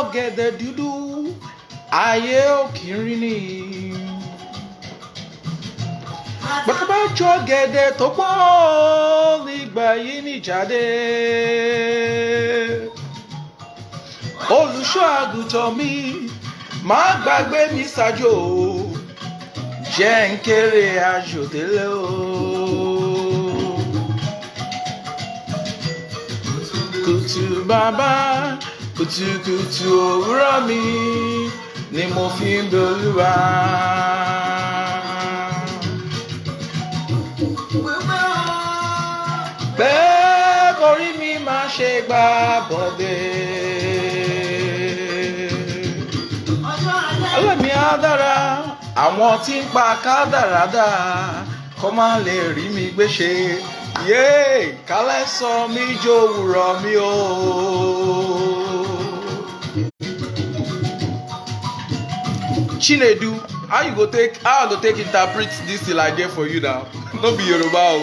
ọ̀gẹ̀dẹ̀ dúdú ayé òkìrí ni bàbá jọ ọ̀gẹ̀dẹ̀ tó pọ̀ nígbà yìí níjàde olùṣọ́ àgùntàn mi má gbàgbé mi ṣáájú jẹ́ n kéré àjò délé o. Kùtù bàbá kùtùkùtù òwúrọ̀ mi ni mo fi ń bẹ Olúwa. Pé kórí mi má ṣe gbà bọ̀dé. Ọlọ́mi á dára àwọn tí ń pa kádàrádà kó má lè rí mi gbéṣe. Kálẹ̀ sọ mí jòwúrọ̀ mi o. Chinedu, how I go take interpret this till I dey for you now? No be Yoruba o.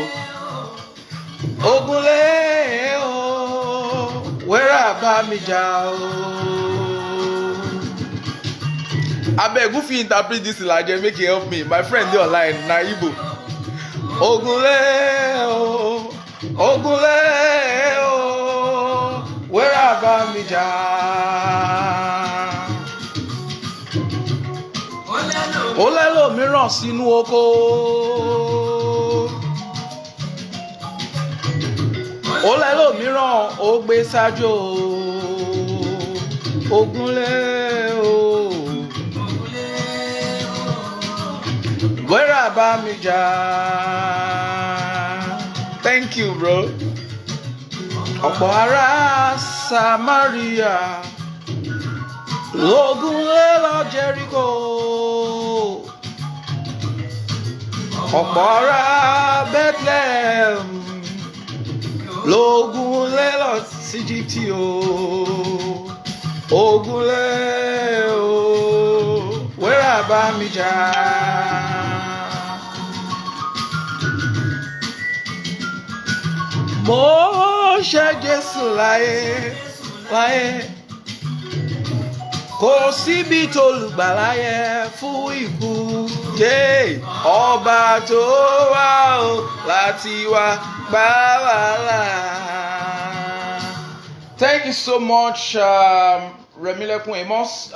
Ogunle o, wẹ́rẹ́ bá mi jà o. Abeg, who fit interpret this till I dey make you help me? My friend dey online na Igbo. Ogunle o, Ogunle o, wẹ́rẹ́ bá mi jà. Ó lẹ́lò mìíràn sínú oko. Ó lẹ́lò mìíràn ó gbé sájò. Ogunle o, wẹ́rẹ́ bá mi jà. Thank you, bro. Ọ̀pọ̀ ará Samaria lógúnlé lọ Jericho. Ọ̀pọ̀ ará Bethlehem lógúnlé lọ sí Íjíbítì o. Ogunlé o, wẹ́rẹ́ bá mi jà. Mo ṣe Jésù láyé kò síbi tó lùgbàláyé fún ikú ọba tó wá o láti wá gbà wá là. Thank you so much, Remilekun Amos,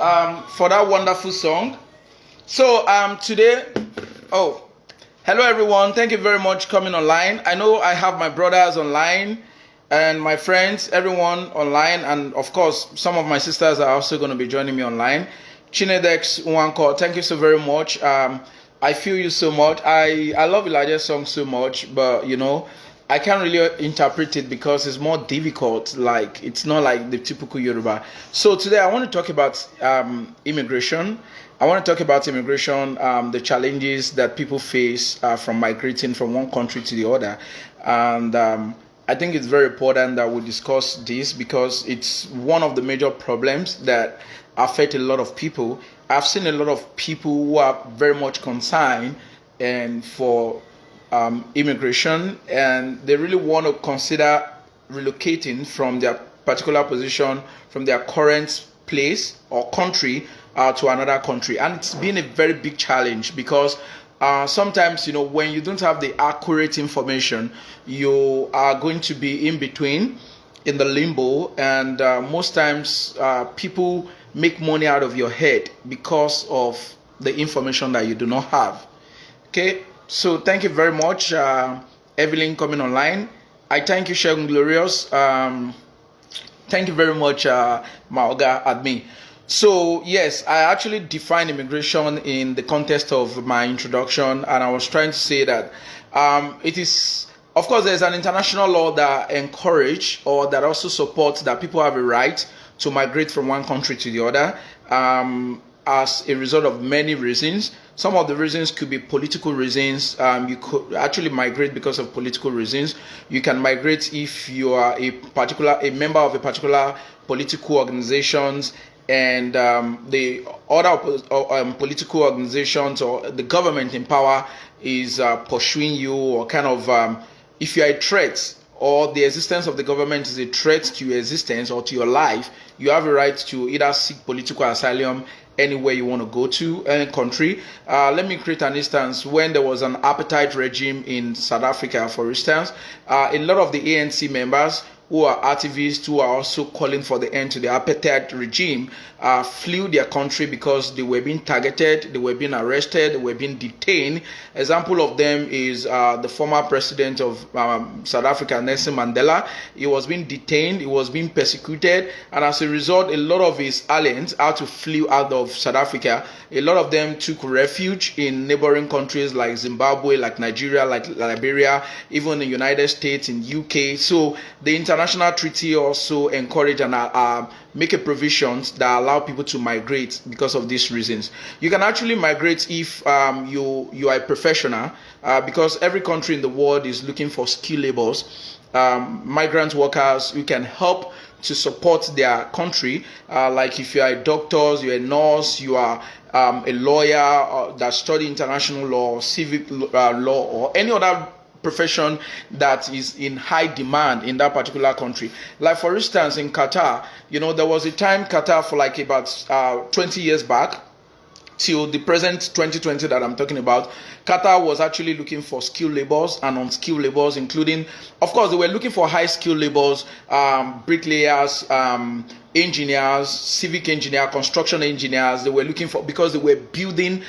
for that wonderful song. So today, hello everyone. Thank you very much for coming online. I know I have my brothers online and my friends, everyone online, and of course some of my sisters are also going to be joining me online. Chinedex Nwanko, thank you so very much. I feel you so much. I love Elijah's song so much, but you know, I can't really interpret it because it's more difficult. Like, it's not like the typical Yoruba. So today I want to talk about immigration. I want to talk about immigration, the challenges that people face from migrating from one country to the other. And I think it's very important that we discuss this because it's one of the major problems that affect a lot of people. I've seen a lot of people who are very much concerned and for immigration, and they really want to consider relocating from their particular position, from their current place or country to another country. And it's been a very big challenge because sometimes, you know, when you don't have the accurate information, you are going to be in between, in the limbo, and most times people make money out of your head because of the information that you do not have. Okay, so thank you very much, Evelyn, coming online. I thank you, Shegun Glorious. Thank you very much, Maoga Admin. So yes, I actually defined immigration in the context of my introduction, and I was trying to say that it is, of course, there's an international law that encourage or that also supports that people have a right to migrate from one country to the other as a result of many reasons. Some of the reasons could be political reasons. You could actually migrate because of political reasons. You can migrate if you are a member of a particular political organizations, and the other political organizations or the government in power is pursuing you, or kind of if you are a threat or the existence of the government is a threat to your existence or to your life, you have a right to either seek political asylum anywhere you want to go to, any country. Let me create an instance. When there was an apartheid regime in South Africa, for instance, a lot of the ANC members who are activists, who are also calling for the end to the apartheid regime, flew their country because they were being targeted, they were being arrested, they were being detained. Example of them is the former president of South Africa, Nelson Mandela. He was being detained, he was being persecuted, and as a result, a lot of his allies had to flee out of South Africa. A lot of them took refuge in neighboring countries like Zimbabwe, like Nigeria, like Liberia, even the United States, in UK. So the international treaty also encourage and make a provisions that allow people to migrate because of these reasons. You can actually migrate if you are a professional, because every country in the world is looking for skilled laborers, migrant workers who can help to support their country. Like if you are a doctor, you're a nurse, you are a lawyer that study international law, civic law, or any other profession that is in high demand in that particular country. Like for instance, in Qatar, there was a time Qatar for like about 20 years back till the present 2020 that I'm talking about, Qatar was actually looking for skilled laborers and unskilled laborers, including, of course, they were looking for high skilled laborers, bricklayers, engineers, civic engineer, construction engineers. They were looking for, because they were building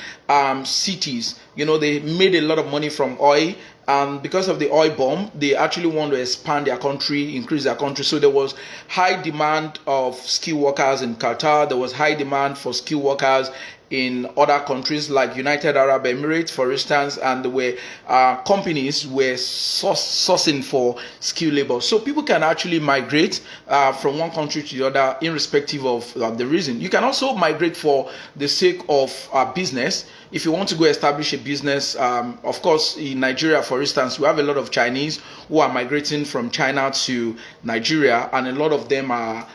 cities. They made a lot of money from oil. And because of the oil bomb, they actually want to expand their country, increase their country. So there was high demand of skilled workers in Qatar. There was high demand for skilled workers in other countries like United Arab Emirates, for instance, and the way companies were sourcing for skilled labor. So people can actually migrate from one country to the other, irrespective of the reason. You can also migrate for the sake of business. If you want to go establish a business, of course, in Nigeria, for instance, we have a lot of Chinese who are migrating from China to Nigeria, and a lot of them are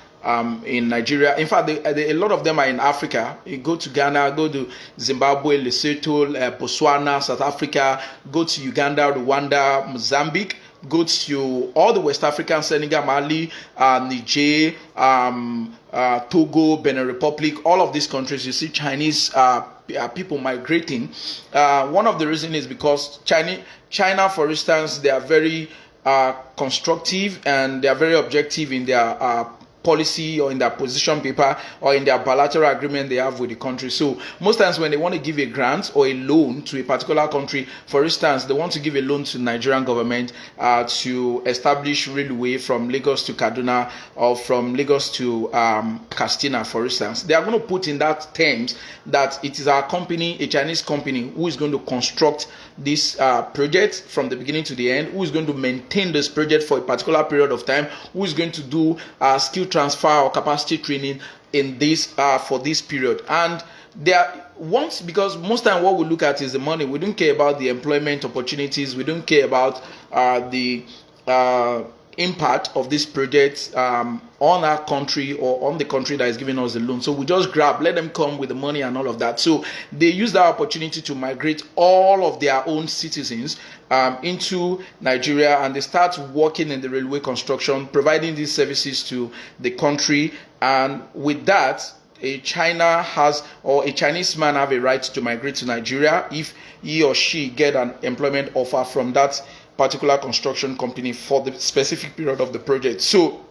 in Nigeria. In fact, a lot of them are in Africa. You go to Ghana, go to Zimbabwe, Lesotho, Botswana, South Africa, go to Uganda, Rwanda, Mozambique, go to all the West African, Senegal, Mali, Niger, Togo, Benin Republic, all of these countries, you see Chinese people migrating. One of the reasons is because China, for instance, they are very constructive and they are very objective in their policy or in their position paper or in their bilateral agreement they have with the country. So most times when they want to give a grant or a loan to a particular country, for instance, they want to give a loan to the Nigerian government to establish railway from Lagos to Kaduna or from Lagos to Katsina, for instance, they are going to put in that terms that it is our company, a Chinese company, who is going to construct this project from the beginning to the end, who is going to maintain this project for a particular period of time, who is going to do skill transfer or capacity training in this for this period. And because most time what we look at is the money. We don't care about the employment opportunities. We don't care about the impact of this project on our country or on the country that is giving us the loan. So we just let them come with the money and all of that. So they use that opportunity to migrate all of their own citizens into Nigeria, and they start working in the railway construction, providing these services to the country. And with that, a Chinese man have a right to migrate to Nigeria if he or she get an employment offer from that particular construction company for the specific period of the project. So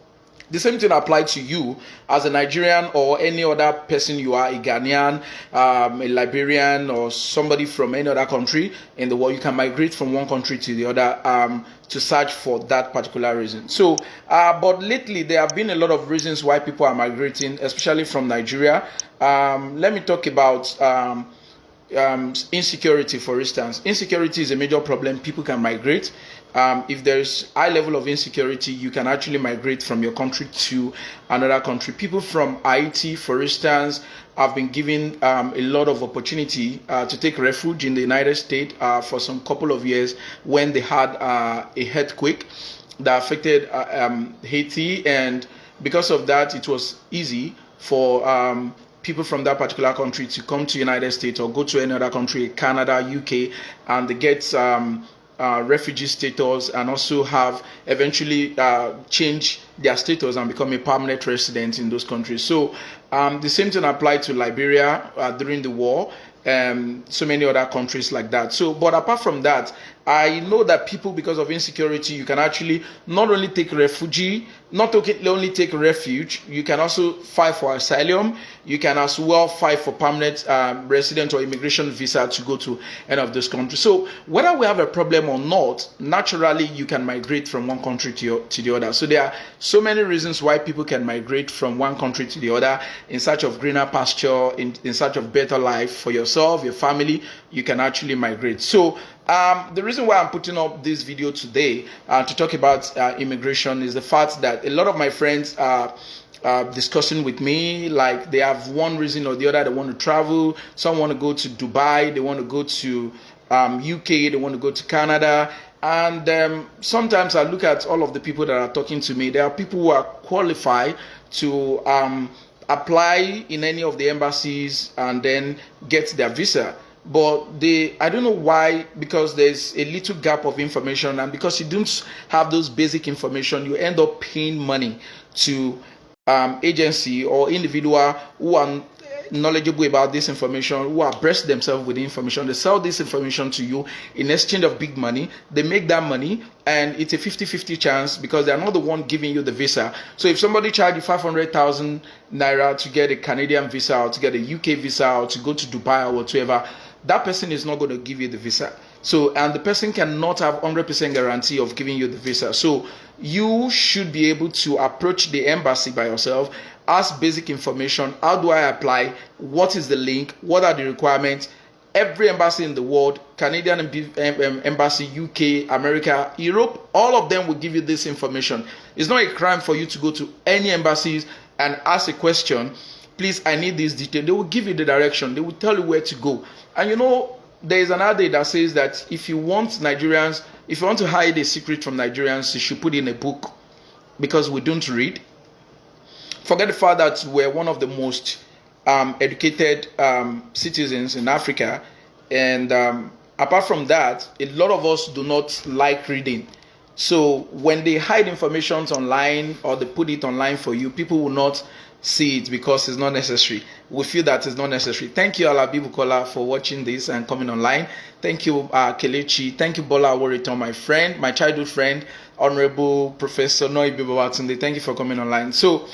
the same thing applies to you as a Nigerian or any other person. You are a Ghanaian, a Liberian, or somebody from any other country in the world. You can migrate from one country to the other to search for that particular reason. So, but lately there have been a lot of reasons why people are migrating, especially from Nigeria. Let me talk about insecurity, for instance. Insecurity is a major problem. People can migrate. If there's high level of insecurity, you can actually migrate from your country to another country. People from Haiti, for instance, have been given a lot of opportunity to take refuge in the United States for some couple of years when they had a earthquake that affected Haiti, and because of that, it was easy for people from that particular country to come to United States or go to any other country, Canada, UK, and they get refugee status and also have eventually change their status and become a permanent resident in those countries. So the same thing applied to Liberia during the war. So many other countries like that. So, but apart from that, I know that people, because of insecurity, you can actually not only take only take refuge, you can also fight for asylum. You can as well fight for permanent resident or immigration visa to go to any of those countries. So, whether we have a problem or not, naturally you can migrate from one country to the other. So, there are so many reasons why people can migrate from one country to the other in search of greener pasture, in search of better life for yourself, your family. You can actually migrate. So, the reason why I'm putting up this video today to talk about immigration is the fact that a lot of my friends are discussing with me, like they have one reason or the other. They want to travel. Some want to go to Dubai. They want to go to UK. They want to go to Canada. And sometimes I look at all of the people that are talking to me. There are people who are qualified to apply in any of the embassies and then get their visa. But I don't know why, because there's a little gap of information, and because you don't have those basic information, you end up paying money to agency or individual who are knowledgeable about this information, who abreast themselves with the information. They sell this information to you in exchange of big money. They make that money, and it's a 50-50 chance because they're not the one giving you the visa. So if somebody charges you 500,000 naira to get a Canadian visa or to get a UK visa or to go to Dubai or whatever, that person is not going to give you the visa. So, and the person cannot have 100% guarantee of giving you the visa. So you should be able to approach the embassy by yourself, ask basic information. How do I apply? What is the link? What are the requirements? Every embassy in the world, Canadian embassy, UK, America, Europe, all of them will give you this information. It's not a crime for you to go to any embassies and ask a question. Please, I need this detail. They will give you the direction. They will tell you where to go. And you know, there is another that says that if you want to hide a secret from Nigerians, you should put it in a book, because we don't read. Forget the fact that we're one of the most educated citizens in Africa, and apart from that, a lot of us do not like reading. So when they hide information online or they put it online for you, people will not see it because it's not necessary. We feel that it's not necessary. Thank you, Alabi Bukola, for watching this and coming online. Thank you, Kelechi. Thank you, Bola Aworiton, my friend, my childhood friend, Honorable Professor Noibi Babatunde. Thank you for coming online. So,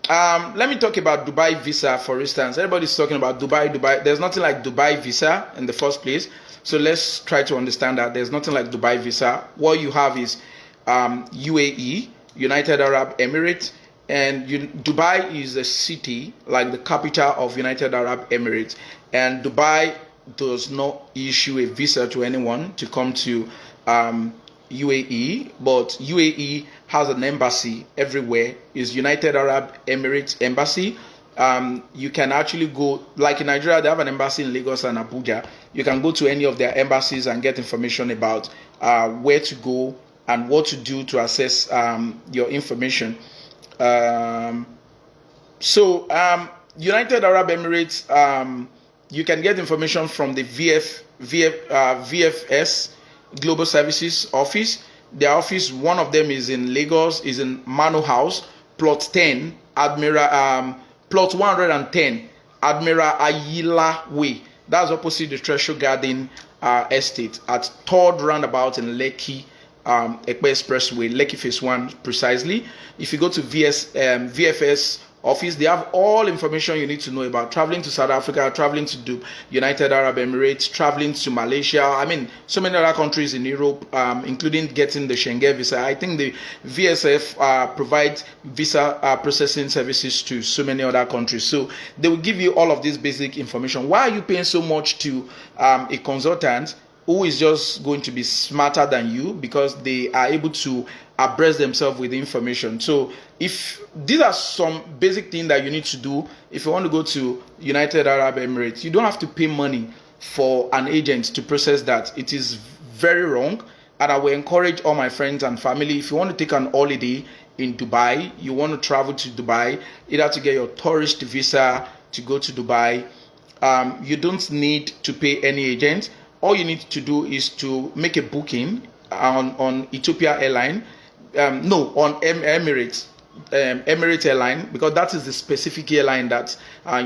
let me talk about Dubai visa, for instance. Everybody's talking about Dubai. There's nothing like Dubai visa in the first place. So let's try to understand that there's nothing like Dubai visa. What you have is UAE, United Arab Emirates. And Dubai is a city, like the capital of United Arab Emirates. And Dubai does not issue a visa to anyone to come to UAE, but UAE has an embassy everywhere. Is United Arab Emirates embassy. You can actually go, like in Nigeria, they have an embassy in Lagos and Abuja. You can go to any of their embassies and get information about where to go and what to do to access your information. United Arab Emirates, you can get information from the VFS Global Services Office. Their office, one of them is in Lagos, is in Mano House, plot 10, plot 110, Admiral Ayila Way. That's opposite the Treasure Garden Estate at 3rd roundabout in Lekki. Ekpe Expressway, Lekki Phase 1 precisely. If you go to VFS office, they have all information you need to know about traveling to South Africa, traveling to the United Arab Emirates, traveling to Malaysia. I mean, so many other countries in Europe, including getting the Schengen visa. I think the VSF provides visa processing services to so many other countries. So they will give you all of this basic information. Why are you paying so much to a consultant who is just going to be smarter than you because they are able to abreast themselves with the information? So if these are some basic things that you need to do if you want to go to United Arab Emirates, you don't have to pay money for an agent to process that. It is very wrong, and I will encourage all my friends and family, if you want to take an holiday in Dubai, you want to travel to Dubai, either to get your tourist visa to go to Dubai, you don't need to pay any agent. All you need to do is to make a booking on Ethiopia airline, no, on Emirates. Emirates airline, because that is the specific airline that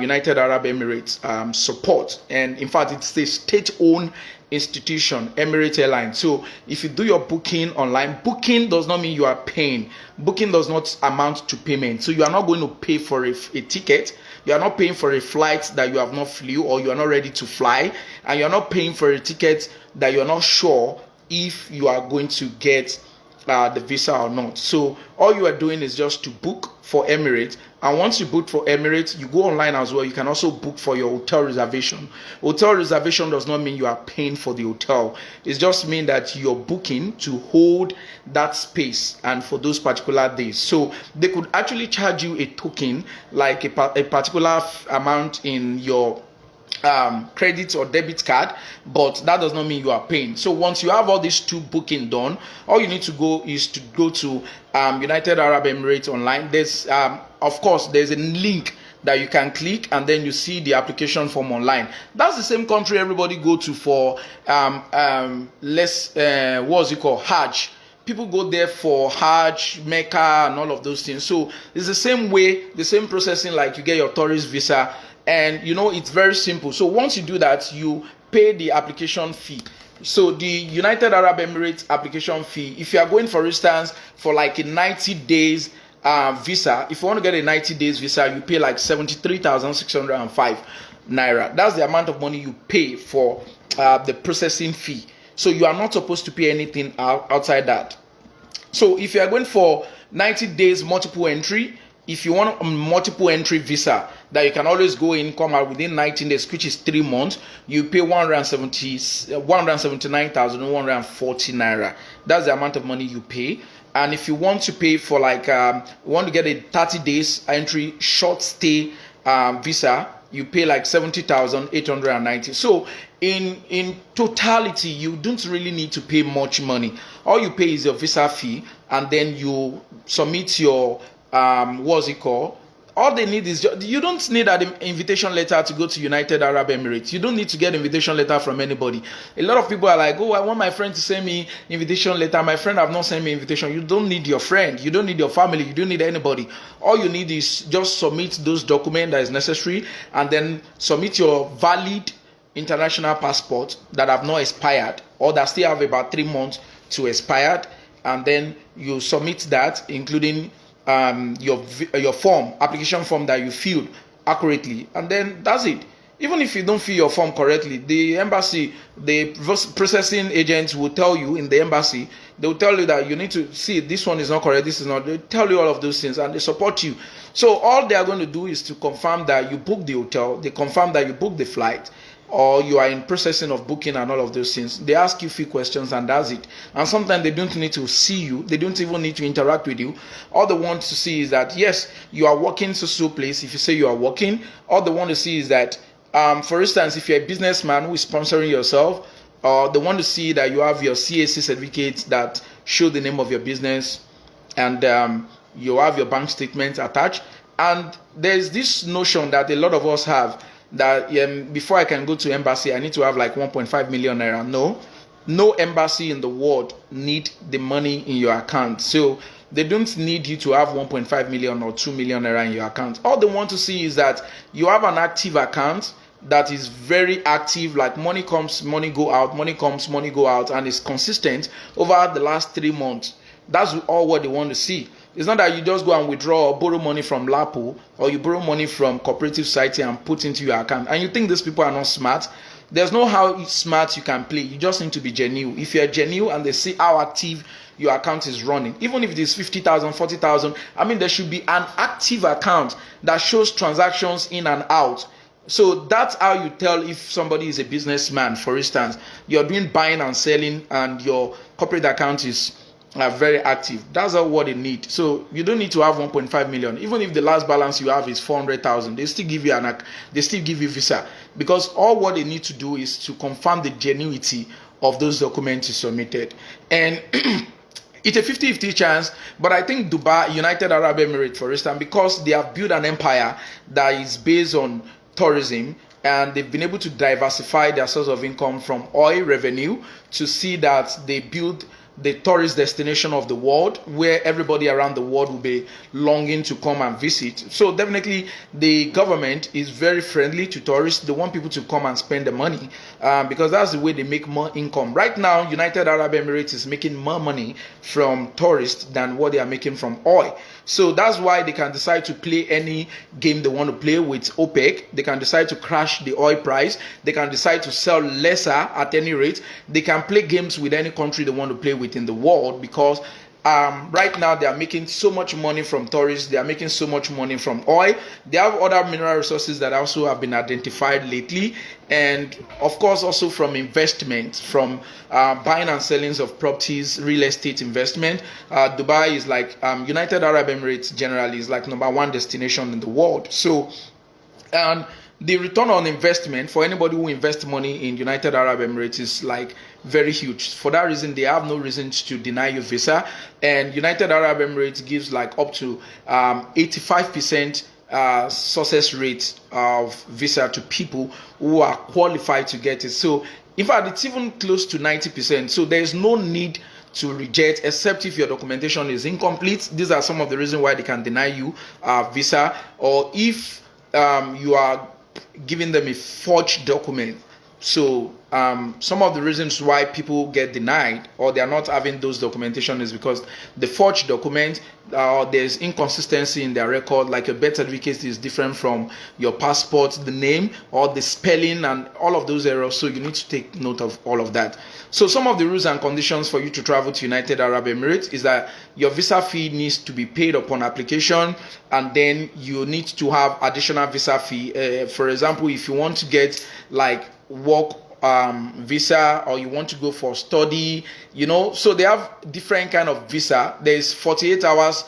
United Arab Emirates support, and in fact it's a state-owned institution, Emirates airline. So if you do your booking online, booking does not mean you are paying. Booking does not amount to payment. So you are not going to pay for a ticket. You are not paying for a flight that you have not flew, or you are not ready to fly, and you are not paying for a ticket that you are not sure if you are going to get the visa or not. So all you are doing is just to book for Emirates, and once you book for Emirates, you go online as well. You can also book for your hotel reservation. Hotel reservation does not mean you are paying for the hotel. It just means that you're booking to hold that space and for those particular days. So they could actually charge you a token, like a particular amount in your credit or debit card, but that does not mean you are paying. So once you have all these two booking done, all you need to go is to go to United Arab Emirates online. There's of course there's a link that you can click, and then you see the application form online. That's the same country everybody go to for what's it called, Hajj. People go there for Hajj, Mecca, and all of those things. So it's the same way, the same processing, like you get your tourist visa. And you know, it's very simple. So once you do that, you pay the application fee. So the United Arab Emirates application fee, if you are going, for instance, for like a 90 days visa, if you want to get a 90 days visa, you pay like 73,605 naira. That's the amount of money you pay for the processing fee. So you are not supposed to pay anything outside that. So if you are going for 90 days multiple entry, if you want a multiple entry visa that you can always go in, come out within 19 days, which is 3 months, you pay 179,140 naira. That's the amount of money you pay. And if you want to pay for like, you want to get a 30 days entry short stay visa, you pay like 70,890. So in totality, you don't really need to pay much money. All you pay is your visa fee, and then you submit your what's it called? All they need is you don't need an invitation letter to go to United Arab Emirates. You don't need to get invitation letter from anybody. A lot of people are like, oh, I want my friend to send me invitation letter. My friend have not sent me invitation. You don't need your friend. You don't need your family. You don't need anybody. All you need is just submit those documents that is necessary, and then submit your valid international passport that have not expired, or that still have about 3 months to expired, and then you submit that, including your form, application form that you filled accurately, and then that's it. Even if you don't fill your form correctly, the embassy, the processing agents will tell you in the embassy, they will tell you that you need to see this one is not correct, this is not. They tell you all of those things, and they support you. So all they are going to do is to confirm that you booked the hotel, they confirm that you booked the flight, or you are in processing of booking and all of those things. They ask you a few questions, and that's it. And sometimes they don't need to see you. They don't even need to interact with you. All they want to see is that, yes, you are working so place. If you say you are working, all they want to see is that, for instance, if you're a businessman who is sponsoring yourself, they want to see that you have your CAC certificate that show the name of your business, and you have your bank statement attached. And there's this notion that a lot of us have, that before I can go to embassy, I need to have like 1.5 million naira. No embassy in the world need the money in your account. So they don't need you to have 1.5 million or 2 million naira in your account. All they want to see is that you have an active account that is very active, like money comes, money go out, money comes, money go out, and is consistent over the last 3 months. That's all what they want to see. It's not that you just go and withdraw or borrow money from Lapo, or you borrow money from cooperative society and put into your account, and you think these people are not smart. There's no how smart you can play. You just need to be genuine. If you're genuine and they see how active your account is running, even if it is 50,000, 40,000, I mean, there should be an active account that shows transactions in and out. So that's how you tell if somebody is a businessman. For instance, you're doing buying and selling, and your corporate account is very active. That's all what they need. So you don't need to have 1.5 million. Even if the last balance you have is 400,000, they still give you visa, because all what they need to do is to confirm the genuinity of those documents you submitted. And it's a 50-50 chance, but I think Dubai, United Arab Emirates, for instance, because they have built an empire that is based on tourism, and they've been able to diversify their source of income from oil revenue, to see that they build the tourist destination of the world, where everybody around the world will be longing to come and visit. So definitely the government is very friendly to tourists. They want people to come and spend the money, because that's the way they make more income. Right now, United Arab Emirates is making more money from tourists than what they are making from oil. So that's why they can decide to play any game they want to play with OPEC. They can decide to crash the oil price. They can decide to sell lesser at any rate. They can play games with any country they want to play with in the world, because right now they are making so much money from tourists. They are making so much money from oil. They have other mineral resources that also have been identified lately, and of course also from investment, from buying and selling of properties, real estate investment. Dubai is like United Arab Emirates generally is like #1 destination in the world. So the return on investment for anybody who invests money in United Arab Emirates is like very huge. For that reason, they have no reason to deny you visa, and United Arab Emirates gives like up to 85% success rate of visa to people who are qualified to get it. So in fact, it's even close to 90%. So there is no need to reject, except if your documentation is incomplete. These are some of the reasons why they can deny you visa, or if you are giving them a forged document. So some of the reasons why people get denied or they are not having those documentation is because the forged document, there's inconsistency in their record, like a birth certificate is different from your passport, the name or the spelling and all of those errors. So you need to take note of all of that. So some of the rules and conditions for you to travel to United Arab Emirates is that your visa fee needs to be paid upon application, and then you need to have additional visa fee. For example, if you want to get like work visa, or you want to go for study, so they have different kind of visa. There's 48 hours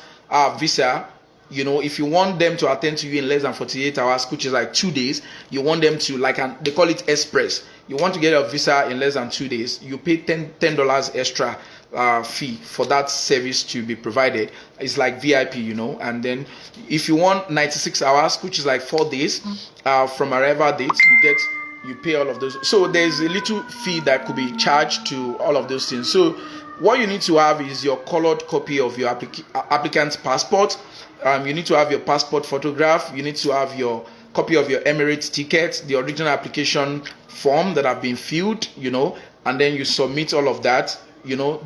visa. If you want them to attend to you in less than 48 hours, which is like 2 days, you want them to they call it express. You want to get a visa in less than 2 days, you pay $10 extra fee for that service to be provided. It's like VIP, and then if you want 96 hours, which is like 4 days from arrival date, you pay all of those. So there's a little fee that could be charged to all of those things. So what you need to have is your colored copy of your applicant's passport. You need to have your passport photograph. You need to have your copy of your Emirates ticket, the original application form that have been filled, and then you submit all of that.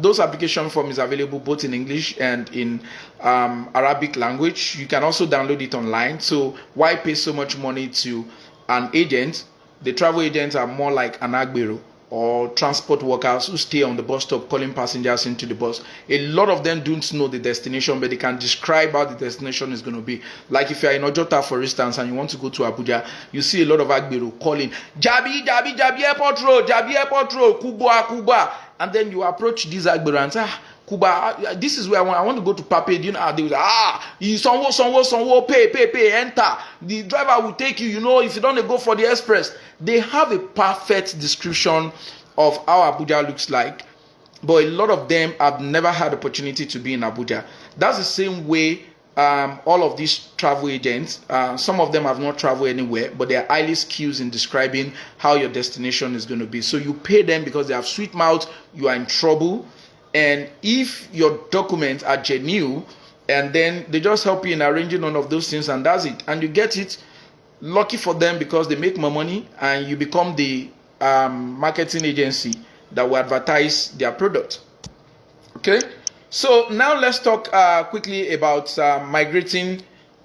Those application form is available both in English and in Arabic language. You can also download it online. So why pay so much money to an agent? The travel agents are more like an agbero or transport workers who stay on the bus stop calling passengers into the bus. A lot of them don't know the destination, but they can describe how the destination is going to be. Like if you're in Ojota, for instance, and you want to go to Abuja, you see a lot of agbero calling, Jabi Airport Road, Kuba. And then you approach these agbero and say, Kuba, this is where I want to go to Pape. They will say, pay, enter. The driver will take you, if you don't go for the express. They have a perfect description of how Abuja looks like, but a lot of them have never had the opportunity to be in Abuja. That's the same way all of these travel agents, some of them have not traveled anywhere, but they are highly skilled in describing how your destination is going to be. So you pay them because they have sweet mouth, you are in trouble. And if your documents are genuine, and then they just help you in arranging all of those things, and that's it. And you get it. Lucky for them because they make more money, and you become the marketing agency that will advertise their product. Okay. So now let's talk quickly about migrating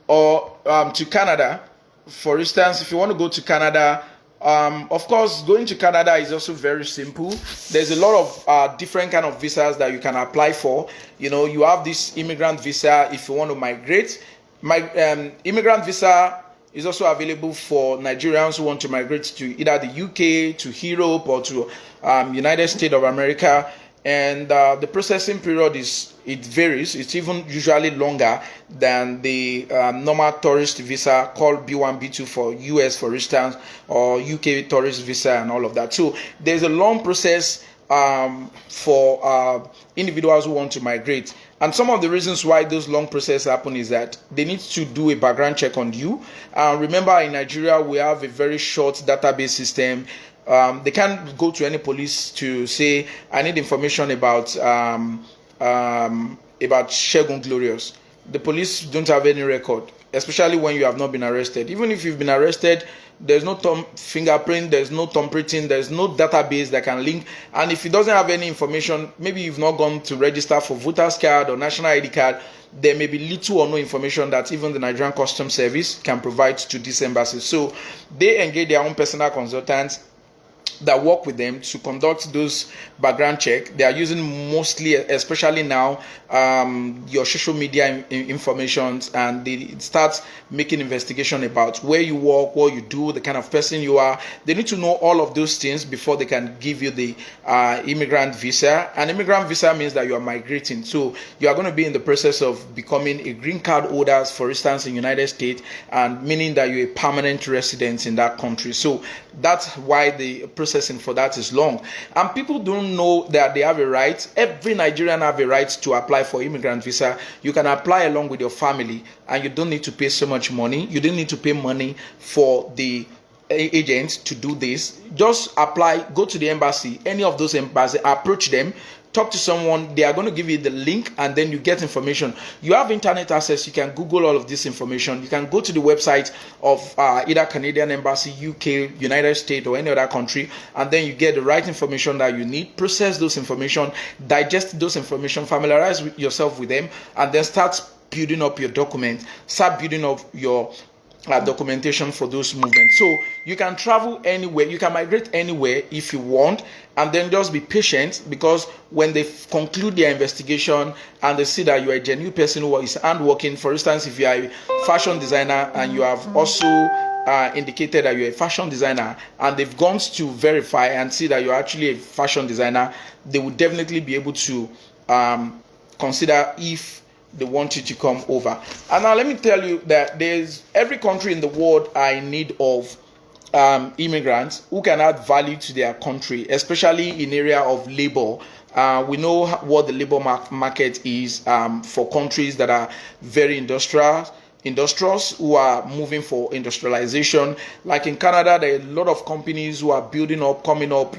or to Canada. For instance, if you want to go to Canada, of course, going to Canada is also very simple. There's a lot of different kind of visas that you can apply for. You have this immigrant visa if you want to migrate. Immigrant visa is also available for Nigerians who want to migrate to either the UK, to Europe, or to United States of America. And the processing period it varies. It's even usually longer than the normal tourist visa called B1, B2 for US, for instance, or UK tourist visa and all of that. So there's a long process for individuals who want to migrate. And some of the reasons why those long processes happen is that they need to do a background check on you. Remember, in Nigeria, we have a very short database system. They can't go to any police to say, I need information about Shegun Glorious. The police don't have any record, especially when you have not been arrested. Even if you've been arrested, there's no fingerprint, there's no thumbprinting, there's no database that can link. And if it doesn't have any information, maybe you've not gone to register for voter's card or national ID card, there may be little or no information that even the Nigerian Customs Service can provide to these embassies. So they engage their own personal consultants that work with them to conduct those background check. They are using mostly, especially now, your social media information, and they start making investigation about where you work, what you do, the kind of person you are. They need to know all of those things before they can give you the immigrant visa. An immigrant visa means that you are migrating, so you are going to be in the process of becoming a green card holder, for instance, in the United States, and meaning that you're a permanent resident in that country. So that's why the processing for that is long, and people don't know that they have a right. Every Nigerian have a right to apply for immigrant visa. You can apply along with your family, and you don't need to pay so much money. You don't need to pay money for the agents to do this. Just apply, go to the embassy, any of those embassies, approach them, talk to someone. They are going to give you the link, and then you get information. You have internet access. You can Google all of this information. You can go to the website of either Canadian Embassy, UK, United States, or any other country, and then you get the right information that you need. Process those information, digest those information, familiarize yourself with them, and then start building up your document. Start building up your documentation for those movements. So you can travel anywhere, you can migrate anywhere if you want, and then just be patient, because when they conclude their investigation and they see that you are a genuine person who is handworking, for instance, if you are a fashion designer and you have also indicated that you're a fashion designer, and they've gone to verify and see that you're actually a fashion designer, they will definitely be able to consider if they want you to come over. And now let me tell you that there's every country in the world are in need of immigrants who can add value to their country, especially in area of labor. We know what the labor market is for countries that are very industrious who are moving for industrialization. Like in Canada, there are a lot of companies who are coming up,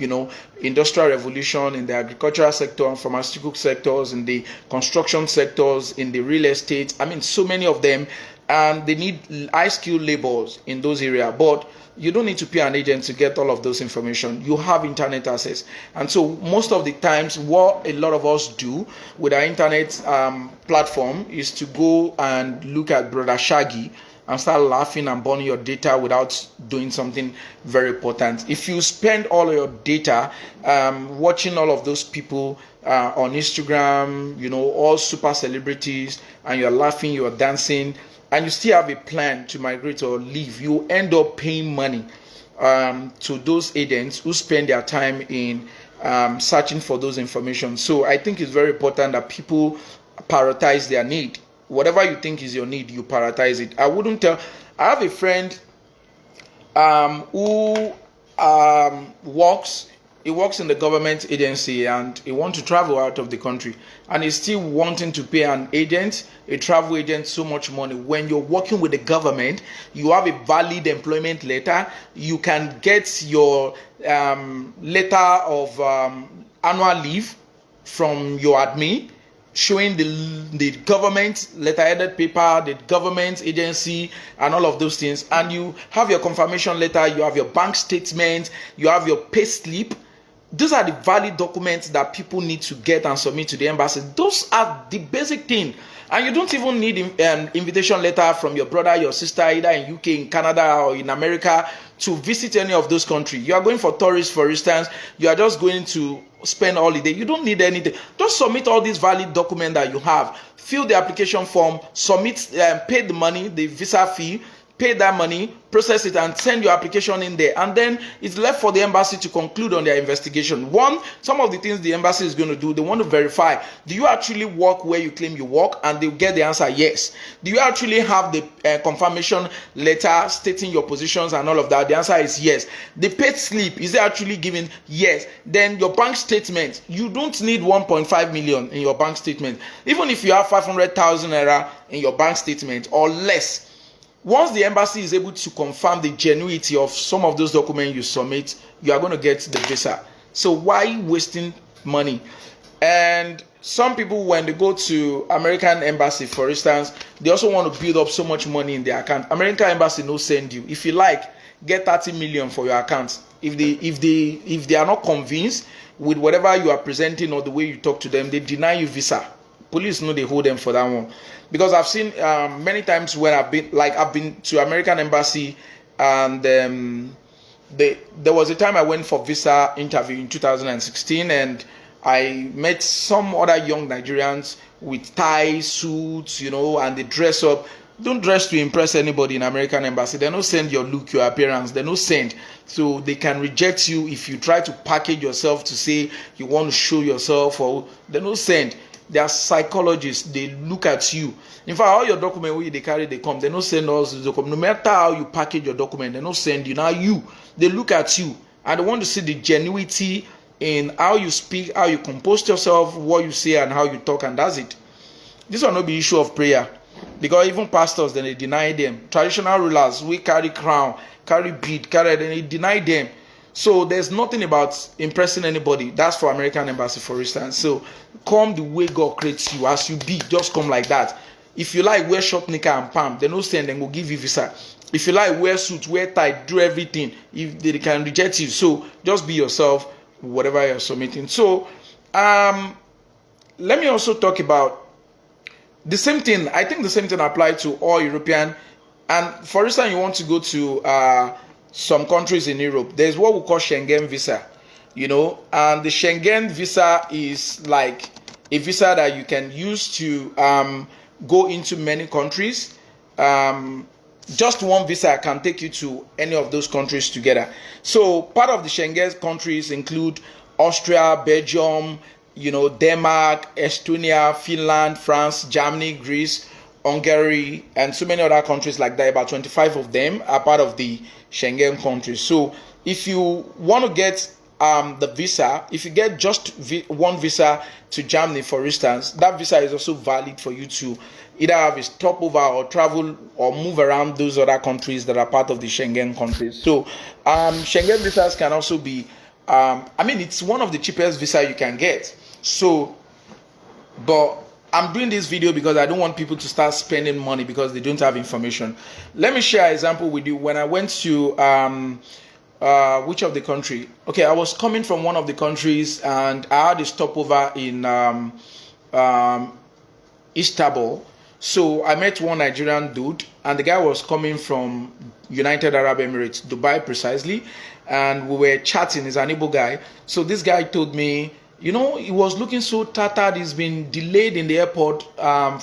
industrial revolution in the agricultural sector and pharmaceutical sectors, in the construction sectors, in the real estate. I mean, so many of them, and they need high-skilled laborers in those areas. But you don't need to pay an agent to get all of those information. You have internet access. And so most of the times, what a lot of us do with our internet platform is to go and look at Brother Shaggy and start laughing and burning your data without doing something very important. If you spend all of your data watching all of those people on Instagram, all super celebrities, and you're laughing, you're dancing, and you still have a plan to migrate or leave, you end up paying money to those agents who spend their time in searching for those information. So I think it's very important that people prioritize their need. Whatever you think is your need, you prioritize it. I have a friend who works in the government agency, and he wants to travel out of the country, and he's still wanting to pay a travel agent so much money. When you're working with the government, you have a valid employment letter. You can get your letter of annual leave from your admin, showing the government letterheaded paper, the government agency, and all of those things. And you have your confirmation letter, you have your bank statement, you have your pay slip. Those are the valid documents that people need to get and submit to the embassy. Those are the basic thing. And you don't even need an invitation letter from your brother, your sister, either in UK, in Canada, or in America, to visit any of those countries. You are going for tourists, for instance. You are just going to spend holiday. You don't need anything. Just submit all these valid documents that you have. Fill the application form, submit, pay the money, the visa fee, pay that money, process it, and send your application in there. And then it's left for the embassy to conclude on their investigation. Some of the things the embassy is going to do, they want to verify, do you actually work where you claim you work? And they'll get the answer, yes. Do you actually have the confirmation letter stating your positions and all of that? The answer is yes. The paid slip, is it actually given? Yes. Then your bank statement, you don't need 1.5 million in your bank statement. Even if you have 500,000 naira in your bank statement or less, Once the embassy is able to confirm the genuinity of some of those documents you submit, you are going to get the visa. So why wasting money? And some people, when they go to American embassy, for instance, they also want to build up so much money in their account. American embassy no send you. If you like, get 30 million for your account. If they are not convinced with whatever you are presenting or the way you talk to them, they deny you visa. Police know they hold them for that one. Because I've seen many times when I've been to American embassy, and there was a time I went for visa interview in 2016, and I met some other young Nigerians with ties, suits, and they dress up. Don't dress to impress anybody in American embassy. They don't send your look, your appearance. They don't send. So they can reject you if you try to package yourself to say you want to show yourself, or they don't send. They are psychologists. They look at you. In fact, all your documents where they carry, they come. They don't send us the document. No matter how you package your document, they don't send you. Now they look at you and they want to see the genuinity in how you speak, how you compose yourself, what you say, and how you talk, and that's it. This will not be issue of prayer, because even pastors, then they deny them. Traditional rulers, we carry crown, carry bead, then they deny them. So there's nothing about impressing anybody. That's for American embassy, for instance. So come the way God creates you, as you be, just come like that. If you like, wear short knicker and palm, they no send, then go give you visa. If you like, wear suit, wear tie, do everything, if they can reject you. So just be yourself, whatever you're submitting. So let me also talk about the same thing. I think the same thing applies to all European. And for instance, you want to go to some countries in Europe, there's what we call Schengen visa, and the Schengen visa is like a visa that you can use to go into many countries. Just one visa can take you to any of those countries together. So part of the Schengen countries include Austria, Belgium, Denmark, Estonia, Finland, France, Germany, Greece, Hungary, and so many other countries like that. About 25 of them are part of the Schengen countries. So if you want to get the visa, if you get just one visa to Germany, for instance, that visa is also valid for you to either have a stopover or travel or move around those other countries that are part of the Schengen countries. So Schengen visas can also be, it's one of the cheapest visa you can get. So, but I'm doing this video because I don't want people to start spending money because they don't have information. Let me share an example with you. When I went to which of the country? Okay, I was coming from one of the countries and I had a stopover in Istanbul. So I met one Nigerian dude, and the guy was coming from United Arab Emirates, Dubai precisely, and we were chatting. He's an Igbo guy. So this guy told me, he was looking so tattered. He's been delayed in the airport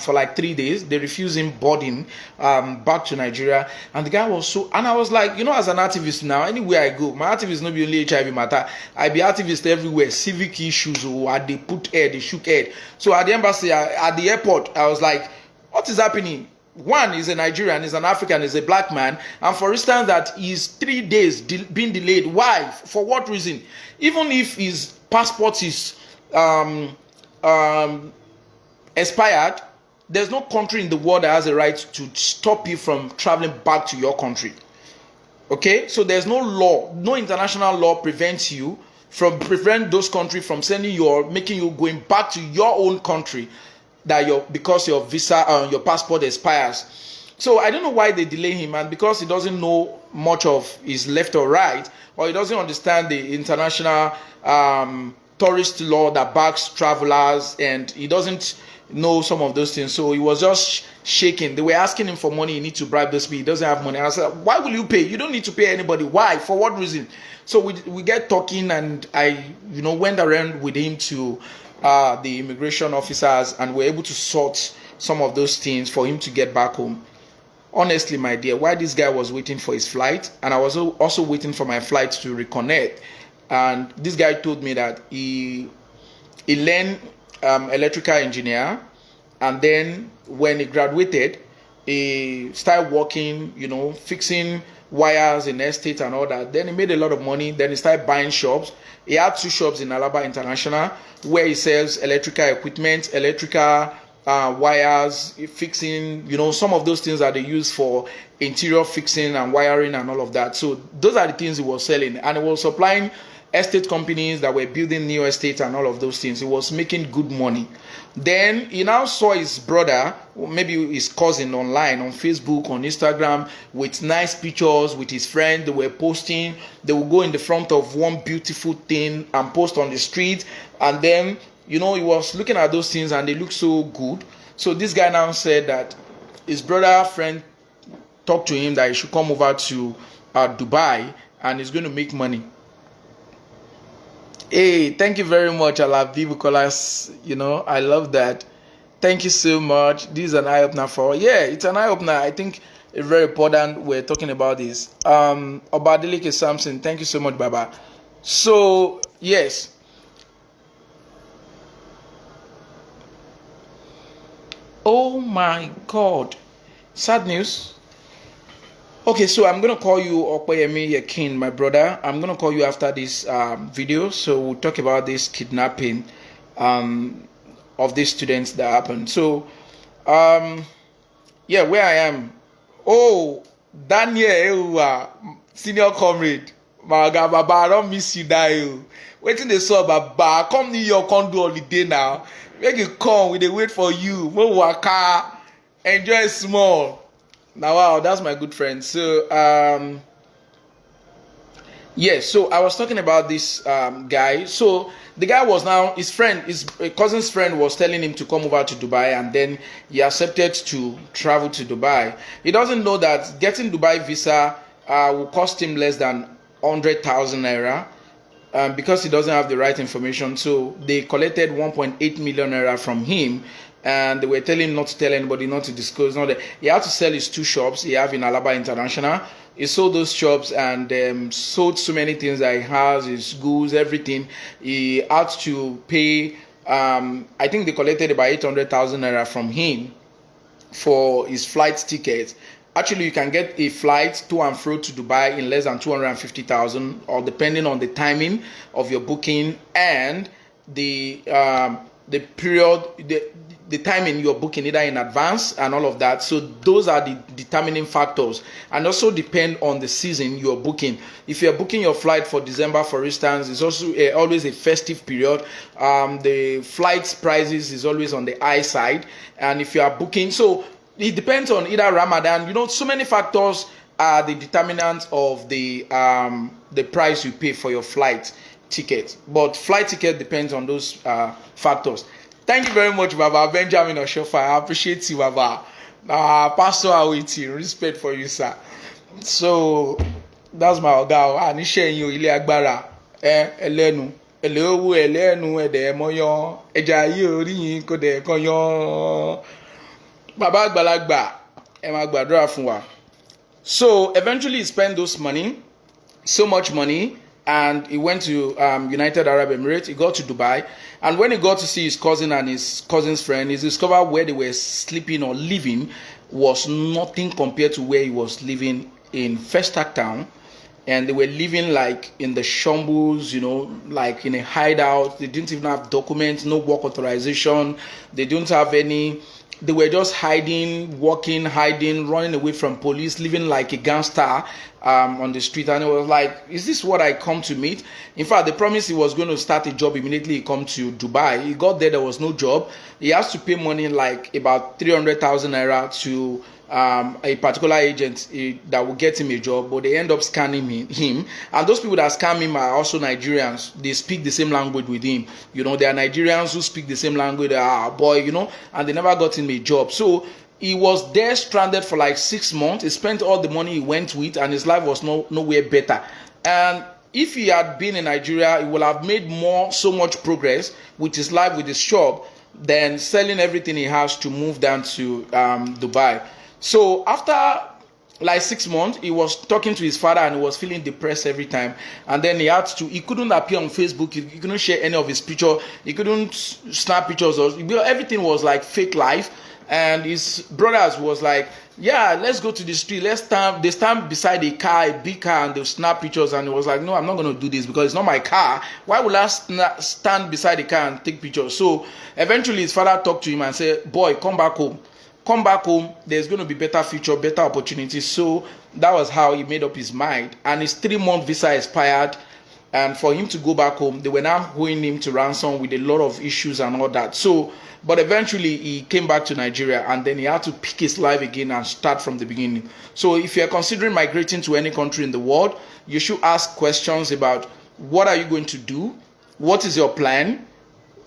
for like 3 days. They refused him boarding back to Nigeria. And the guy was so, and I was like, as an activist now, anywhere I go, my activist not be only HIV matter. I be activist everywhere, civic issues, or they put head, they shook head. So at the embassy, at the airport, I was like, what is happening? One is a Nigerian, is an African, is a black man, and for instance that is 3 days being delayed. Why? For what reason? Even if his passport is expired, there's no country in the world that has a right to stop you from traveling back to your country. Okay, so there's no law, no international law prevent those countries from sending you or making you going back to your own country because your visa your passport expires. So I don't know why they delay him, and because he doesn't know much of his left or right, or he doesn't understand the international tourist law that backs travelers, and he doesn't know some of those things. So he was just shaking. They were asking him for money. He needs to bribe those people. He doesn't have money. I said, why will you pay? You don't need to pay anybody. Why? For what reason? So we get talking, and I went around with him to the immigration officers, and we're able to sort some of those things for him to get back home. Honestly, my dear, while this guy was waiting for his flight, and I was also waiting for my flight to reconnect, and this guy told me that he learned electrical engineer, and then when he graduated, he started working, fixing wires in estate and all that. Then he made a lot of money. Then he started buying shops. He had 2 shops in Alaba International where he sells electrical equipment, electrical wires, fixing, some of those things that they use for interior fixing and wiring and all of that. So those are the things he was selling, and he was supplying estate companies that were building new estates and all of those things. He was making good money. Then he now saw his brother, maybe his cousin, online on Facebook, on Instagram, with nice pictures with his friend. They were posting. They would go in the front of one beautiful thing and post on the street. And then, he was looking at those things and they looked so good. So this guy now said that his brother friend talked to him that he should come over to Dubai and he's going to make money. Hey, thank you very much, Alabi Bukolas. I love that. Thank you so much. This is an eye-opener for... Yeah, it's an eye-opener. I think it's very important we're talking about this. Obadeleke Samson, thank you so much, Baba. So, yes. Oh my God. Sad news. Okay, so I'm going to call you Okoyemi Yakin, my brother. I'm going to call you after this video. So we'll talk about this kidnapping of these students that happened. So, yeah, where I am. Oh, Daniel, senior comrade. My God, Baba, I don't miss you, Dio. Waiting they saw, Baba. Come New York, come do holiday now. Make you come, we dey wait for you. Mo waka, enjoy small. Now, wow, that's my good friend. So, so I was talking about this guy. So the guy was now, his cousin's friend was telling him to come over to Dubai, and then he accepted to travel to Dubai. He doesn't know that getting Dubai visa will cost him less than 100,000 naira because he doesn't have the right information. So they collected 1.8 million naira from him. And they were telling him not to tell anybody, not to disclose. Not that he had to sell his 2 shops he have in Alaba International. He sold those shops and sold so many things that he has, his goods, everything. He had to pay. I think they collected about 800,000 naira from him for his flight ticket. Actually, you can get a flight to and fro to Dubai in less than 250,000, or depending on the timing of your booking and the period, the timing you're booking, either in advance and all of that. So those are the determining factors, and also depend on the season you're booking. If you're booking your flight for December, for instance, it's also always a festive period. The flight prices is always on the high side, and if you are booking, so it depends on either Ramadan. So many factors are the determinants of the price you pay for your flight ticket. But flight ticket depends on those factors. Thank you very much, Baba Benjamin Oshofa. I appreciate you, Baba. Pastor Awiti, respect for you, sir. So that's my oga. Anishe you ile agbára. Elenu. Eleowo elenu ede moyo. Eja yi ori yin ko de kan yo. Baba agbalagba. E ma gbàdúrà fún wa. So eventually he spent those money, so much money, and he went to United Arab Emirates. He got to Dubai, and when he got to see his cousin and his cousin's friend, he discovered where they were sleeping or living was nothing compared to where he was living in Festac town. And they were living like in the shambles, like in a hideout. They didn't even have documents, no work authorization. They don't have any. They were just hiding, walking, hiding, running away from police, living like a gangster on the street. And it was like, is this what I come to meet? In fact, they promised he was going to start a job immediately he come to Dubai. He got there was no job. He has to pay money like about 300,000 naira to a particular agent that will get him a job, but they end up scamming him. And those people that scam him are also Nigerians. They speak the same language with him. They are Nigerians who speak the same language. And they never got him a job. So he was there stranded for like 6 months. He spent all the money he went with, and his life was nowhere better. And if he had been in Nigeria, he would have made so much progress with his life, with his shop, than selling everything he has to move down to Dubai. So after like 6 months, he was talking to his father and he was feeling depressed every time. And then he couldn't appear on Facebook. He couldn't share any of his pictures. He couldn't snap pictures. Everything was like fake life. and his brothers was like, yeah, let's go to the street, let's stand. They stand beside a car, a big car, and they'll snap pictures. And he was like, no, I'm not going to do this because it's not my car. Why would I stand beside the car and take pictures? So eventually his father talked to him and said, boy, come back home. Come back home, there's going to be better future, better opportunities. So that was how he made up his mind. And his 3-month visa expired, and for him to go back home, they were now holding him to ransom with a lot of issues and all that. So but eventually he came back to Nigeria, and then he had to pick his life again and start from the beginning. So if you're considering migrating to any country in the world, you should ask questions about what are you going to do, what is your plan,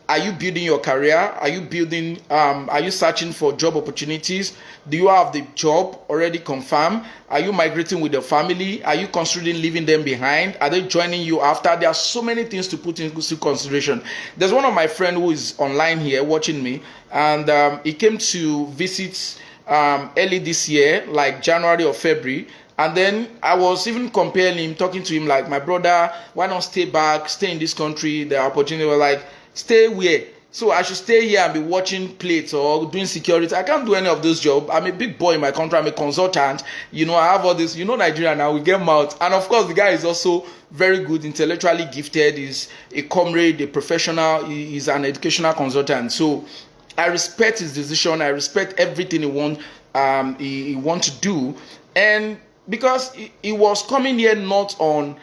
are you building your career, are you searching for job opportunities, do you have the job already confirmed, are you migrating with your family, are you considering leaving them behind, are they joining you after? There are so many things to put into consideration. There's one of my friends who is online here watching me, and he came to visit early this year, like January or February. And then I was even comparing him, talking to him like, my brother, why not stay back, stay in this country, the opportunity. Was like, stay where? So I should stay here and be watching plates or doing security. I can't do any of those jobs. I'm a big boy in my country. I'm a consultant. You know, I have all this. You know, Nigeria now, we get mouth. And of course, the guy is also very good, intellectually gifted. He's a comrade, a professional. He's an educational consultant. So I respect his decision. I respect everything he wants to do. And because he was coming here not on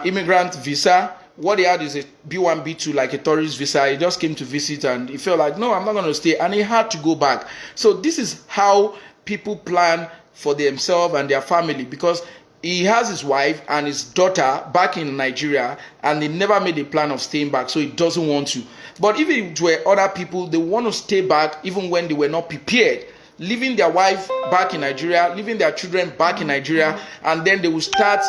immigrant visa. What he had is a B1, B2, like a tourist visa. He just came to visit, and he felt like, no, I'm not going to stay. And he had to go back. So this is how people plan for themselves and their family, because he has his wife and his daughter back in Nigeria, and they never made a plan of staying back, so he doesn't want to. But if it were other people, they want to stay back even when they were not prepared, leaving their wife back in Nigeria, leaving their children back in Nigeria, and then they will start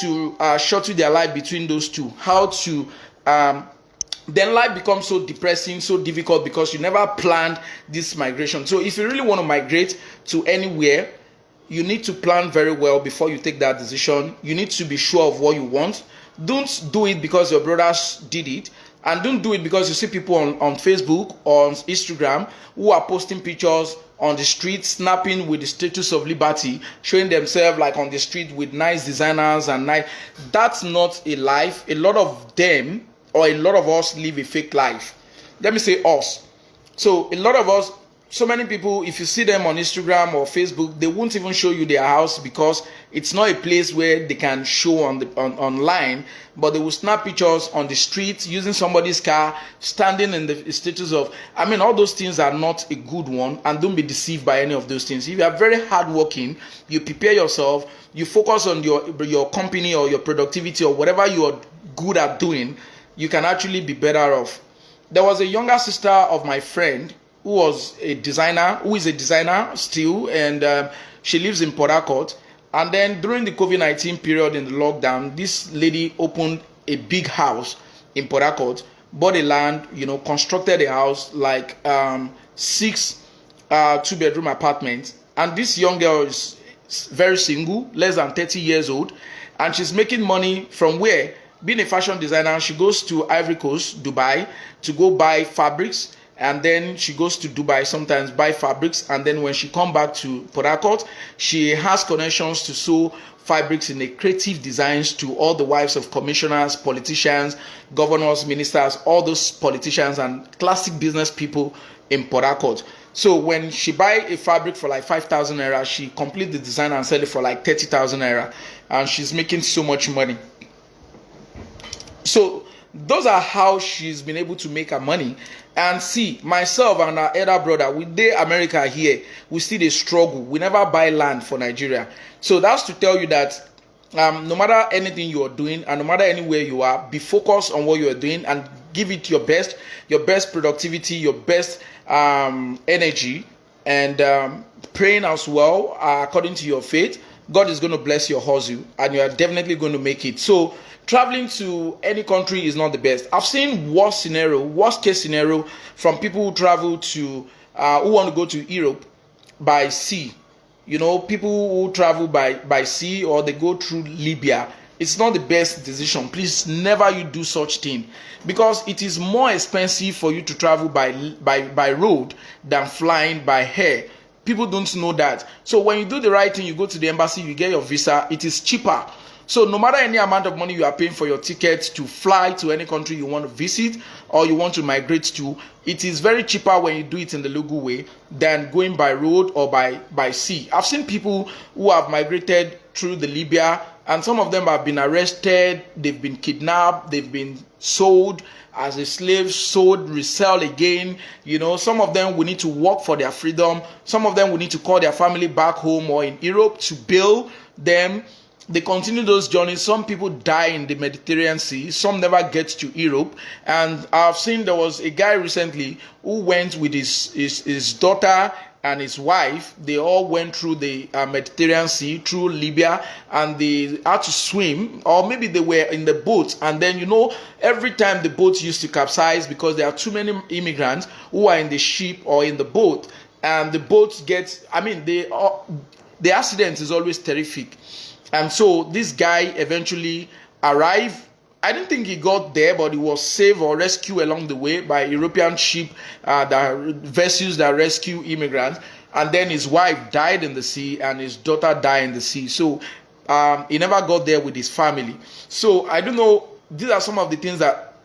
to shuttle their life between those two. How to then life becomes so depressing, so difficult, because you never planned this migration. So if you really want to migrate to anywhere, you need to plan very well before you take that decision. You need to be sure of what you want. Don't do it because your brothers did it, and don't do it because you see people on Facebook or on Instagram who are posting pictures on the street, snapping with the status of liberty, showing themselves like on the street with nice designers and nice. That's not a life. A lot of them, or a lot of us, live a fake life. Let me say us. So a lot of us, so many people, if you see them on Instagram or Facebook, they won't even show you their house because it's not a place where they can show online, but they will snap pictures on the street using somebody's car, standing in the status of, all those things are not a good one, and don't be deceived by any of those things. If you are very hardworking, you prepare yourself, you focus on your company or your productivity or whatever you are good at doing, you can actually be better off. There was a younger sister of my friend who is a designer still, and she lives in Port Harcourt. And then during the COVID-19 period in the lockdown, this lady opened a big house in Port Harcourt, bought a land, constructed a house, like 6 2-bedroom apartments. And this young girl is very single, less than 30 years old, and she's making money from where? Being a fashion designer, she goes to Ivory Coast, Dubai, to go buy fabrics. And then she goes to Dubai sometimes, buy fabrics, and then when she come back to Port Harcourt, she has connections to sew fabrics in the creative designs to all the wives of commissioners, politicians, governors, ministers, all those politicians and classic business people in Port Harcourt. So when she buy a fabric for like 5,000 naira, she complete the design and sell it for like 30,000 naira, and she's making so much money. So those are how she's been able to make her money. And see, myself and our elder brother, we dey America here, we still dey struggle. We never buy land for Nigeria. So that's to tell you that no matter anything you are doing, and no matter anywhere you are, be focused on what you are doing and give it your best productivity, your best energy, and praying as well according to your faith. God is going to bless your hustle, and you are definitely going to make it. So traveling to any country is not the best. I've seen worst case scenario from people who travel to who want to go to Europe by sea. People who travel by sea, or they go through Libya it's not the best decision. Please never you do such thing, because it is more expensive for you to travel by road than flying by air. People don't know that. So when you do the right thing, you go to the embassy, you get your visa, it is cheaper. So no matter any amount of money you are paying for your ticket to fly to any country you want to visit or you want to migrate to, it is very cheaper when you do it in the legal way than going by road or by sea. I've seen people who have migrated through the Libya, and some of them have been arrested, they've been kidnapped, they've been sold as a slave, sold, resell again. You know, some of them will need to work for their freedom. Some of them will need to call their family back home or in Europe to bail them. They continue those journeys. Some people die in the Mediterranean Sea. Some never get to Europe. And I've seen there was a guy recently who went with his daughter and his wife. They all went through the Mediterranean Sea, through Libya, and they had to swim, or maybe they were in the boat. And then, you know, every time the boat used to capsize because there are too many immigrants who are in the ship or in the boat, and the boat gets, the accident is always terrific. And so this guy eventually arrived. I don't think he got there, but he was saved or rescued along the way by European ship, vessels that rescue immigrants. And then his wife died in the sea, and his daughter died in the sea. So he never got there with his family. So I don't know. These are some of the things that,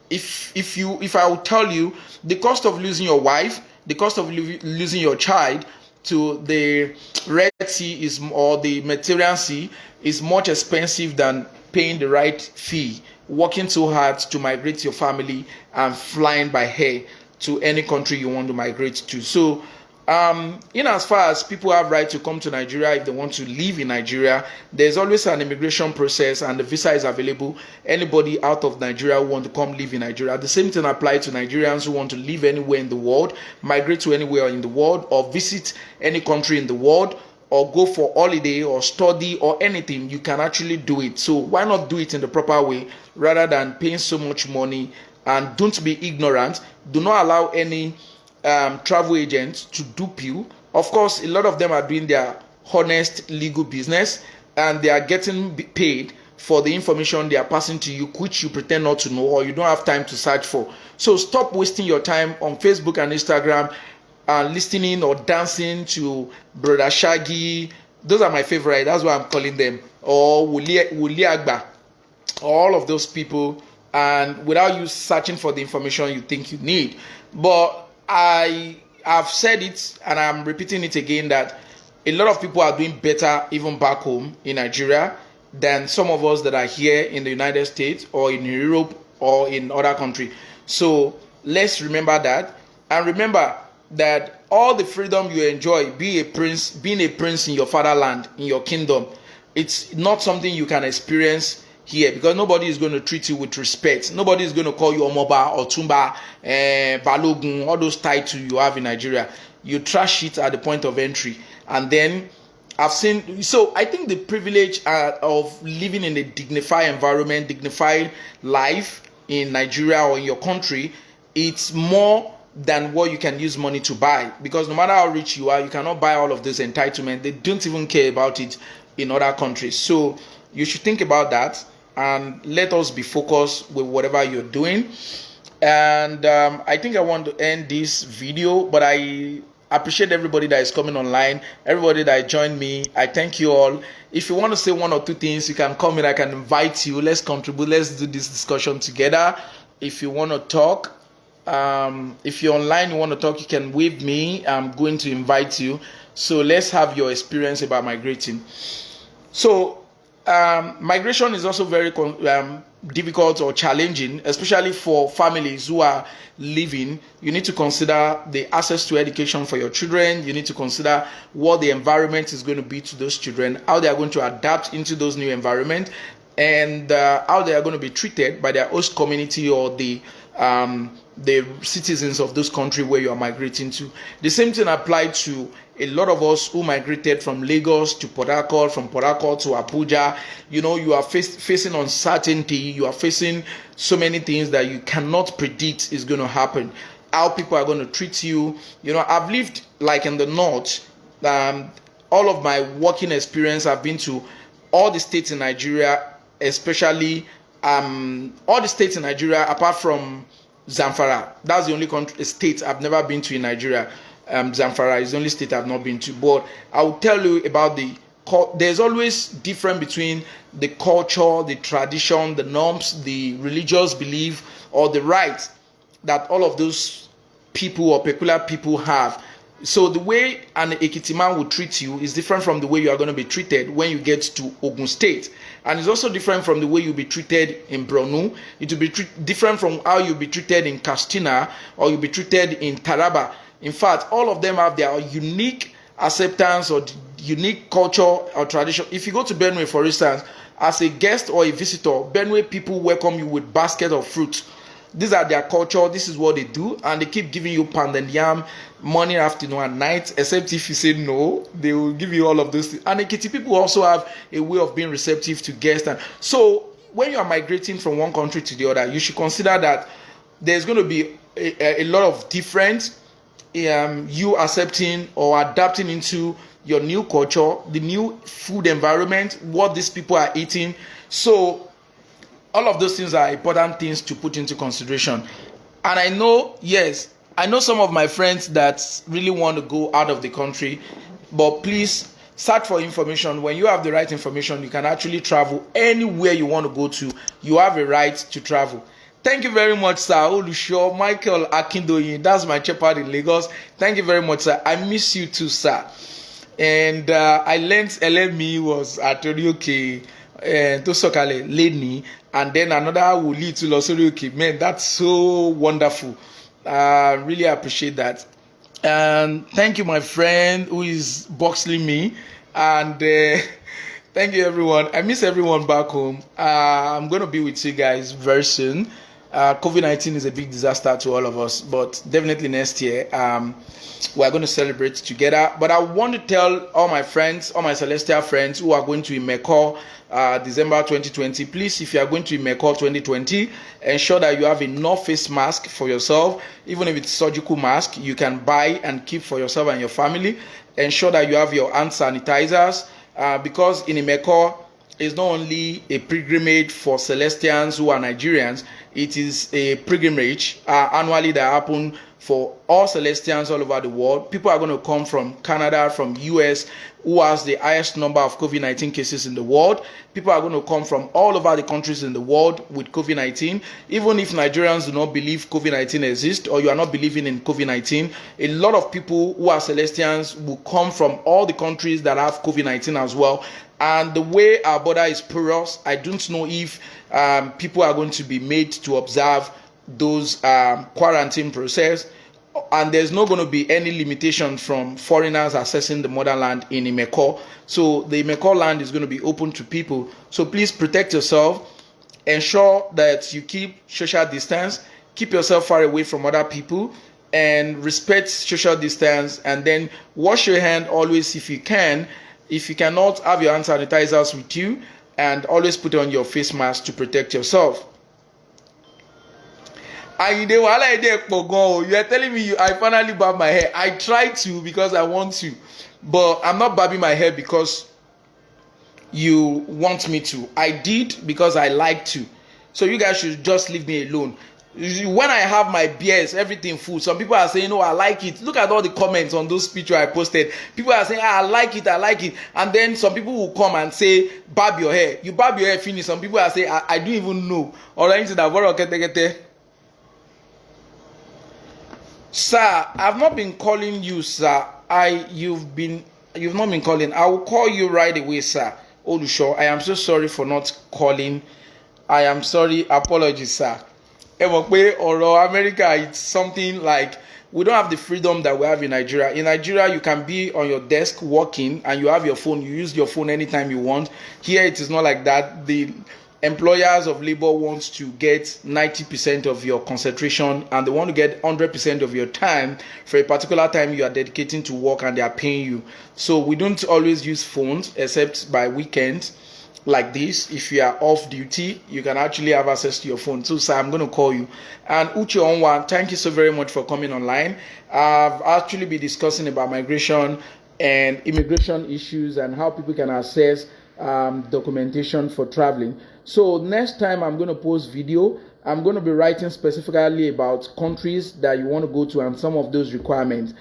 if I would tell you, the cost of losing your wife, the cost of losing your child to the Red Sea or the Mediterranean Sea is much expensive than paying the right fee, working so hard to migrate your family and flying by air to any country you want to migrate to. So in as far as people have right to come to Nigeria if they want to live in Nigeria, there's always an immigration process and the visa is available. Anybody out of Nigeria who want to come live in Nigeria. The same thing applies to Nigerians who want to live anywhere in the world, migrate to anywhere in the world, or visit any country in the world, or go for holiday or study or anything. You can actually do it. So why not do it in the proper way rather than paying so much money? And don't be ignorant. Do not allow any travel agents to dupe you. Of course, a lot of them are doing their honest legal business, and they are getting paid for the information they are passing to you, which you pretend not to know or you don't have time to search for. So stop wasting your time on Facebook and Instagram listening or dancing to Brother Shaggy. Those are my favorite. That's why I'm calling them. Or Wuli Agba. All of those people, and without you searching for the information you think you need. But I have said it and I'm repeating it again that a lot of people are doing better even back home in Nigeria than some of us that are here in the United States or in Europe or in other countries. So let's remember that, and remember that all the freedom you enjoy, being a prince in your fatherland, in your kingdom, it's not something you can experience here, because nobody is going to treat you with respect. Nobody is going to call you Omoba or Tumba, Balogun, all those titles you have in Nigeria. You trash it at the point of entry. And then I've seen, so I think the privilege of living in a dignified environment, dignified life in Nigeria or in your country, it's more than what you can use money to buy. Because no matter how rich you are, you cannot buy all of this entitlement. They don't even care about it in other countries. So you should think about that, and let us be focused with whatever you're doing. And I think I want to end this video, but I appreciate everybody that is coming online, everybody that joined me. I thank you all. If you want to say one or two things, you can come in. I can invite you. Let's contribute. Let's do this discussion together. If you want to talk, if you're online, you want to talk, you can wave me. I'm going to invite you. So let's have your experience about migrating. So migration is also very difficult or challenging, especially for families who are living. You need to consider the access to education for your children. You need to consider what the environment is going to be to those children, how they are going to adapt into those new environments, and how they are going to be treated by their host community or the citizens of those countries where you are migrating to. The same thing applied to a lot of us who migrated from Lagos to Port Harcourt, from Port Harcourt to Abuja. You know, you are facing uncertainty. You are facing so many things that you cannot predict is going to happen. How people are going to treat you. You know, I've lived like in the north. All of my working experience, I've been to all the states in Nigeria especially all the states in Nigeria apart from Zamfara. That's the only state I've never been to in Nigeria. Zamfara is the only state I've not been to. But I will tell you about there's always difference between the culture, the tradition, the norms, the religious belief, or the rights that all of those people or peculiar people have. So the way an Ekiti man will treat you is different from the way you are going to be treated when you get to Ogun State. And it's also different from the way you'll be treated in Borno. It will be different from how you'll be treated in Katsina or you'll be treated in Taraba. In fact, all of them have their unique acceptance or unique culture or tradition. If you go to Benue, for instance, as a guest or a visitor, Benue people welcome you with basket of fruit. These are their culture. This is what they do, and they keep giving you pound and yam morning, afternoon, and night. Except if you say no, they will give you all of those things. And Ekiti people also have a way of being receptive to guests. And so, when you are migrating from one country to the other, you should consider that there's going to be a lot of difference. You accepting or adapting into your new culture, the new food environment, what these people are eating. So all of those things are important things to put into consideration. And I know some of my friends that really want to go out of the country, but please search for information. When you have the right information, you can actually travel anywhere you want to go to. You have a right to travel. Thank you very much, sir. Olusho Michael Akindoyin. That's my shepherd in Lagos. Thank you very much, sir. I miss you too, sir. And I learned LME was at Orioke to Sokale Leni, and then another will lead to Losorioke. Man, that's so wonderful. Really appreciate that. And thank you, my friend who is boxing me. And thank you, everyone. I miss everyone back home. I'm going to be with you guys very soon. COVID-19 is a big disaster to all of us, but definitely next year we're going to celebrate together. But I want to tell all my friends, all my Celestial friends who are going to Imeko December 2020, please, if you are going to Imeko 2020, ensure that you have enough face mask for yourself. Even if it's surgical mask, you can buy and keep for yourself and your family. Ensure that you have your hand sanitizers, because in Imeko, it's not only a pilgrimage for Celestians who are Nigerians, it is a pilgrimage annually that happens for all Celestians all over the world. People are going to come from Canada, from US, who has the highest number of COVID-19 cases in the world. People are going to come from all over the countries in the world with COVID-19. Even if Nigerians do not believe COVID-19 exists, or you are not believing in COVID-19, a lot of people who are Celestians will come from all the countries that have COVID-19 as well. And the way our border is porous, I don't know if people are going to be made to observe those quarantine process, and there's not going to be any limitation from foreigners accessing the motherland in Imeko. So the Imeko land is going to be open to people. So please protect yourself, ensure that you keep social distance, keep yourself far away from other people, and respect social distance, and then wash your hand always if you can. If you cannot, have your hand sanitizers with you, and always put on your face mask to protect yourself. You are telling me I finally barb my hair. I try to because I want to, but I'm not barbing my hair because you want me to. I did because I like to. So you guys should just leave me alone. When I have my beers, everything full. Some people are saying, "Oh, I like it." Look at all the comments on those pictures I posted. People are saying, "I like it, I like it." And then some people will come and say, "Barb your hair." You barb your hair, finish. Some people are saying, "I don't even know." Or anything that. Sir, I've not been calling you, sir. You've not been calling. I will call you right away, sir. Olusho, I am so sorry for not calling. I am sorry. Apologies, sir. Or America, it's something like we don't have the freedom that we have in Nigeria. In Nigeria, you can be on your desk working and you have your phone. You use your phone anytime you want. Here, it is not like that. The employers of labor want to get 90% of your concentration, and they want to get 100% of your time for a particular time you are dedicating to work, and they are paying you. So we don't always use phones except by weekends. Like this, if you are off duty, you can actually have access to your phone. So, sir, I'm going to call you. And Uche Onwa, thank you so very much for coming online. I've actually been discussing about migration and immigration issues and how people can access documentation for traveling. So next time I'm going to post video, I'm going to be writing specifically about countries that you want to go to and some of those requirements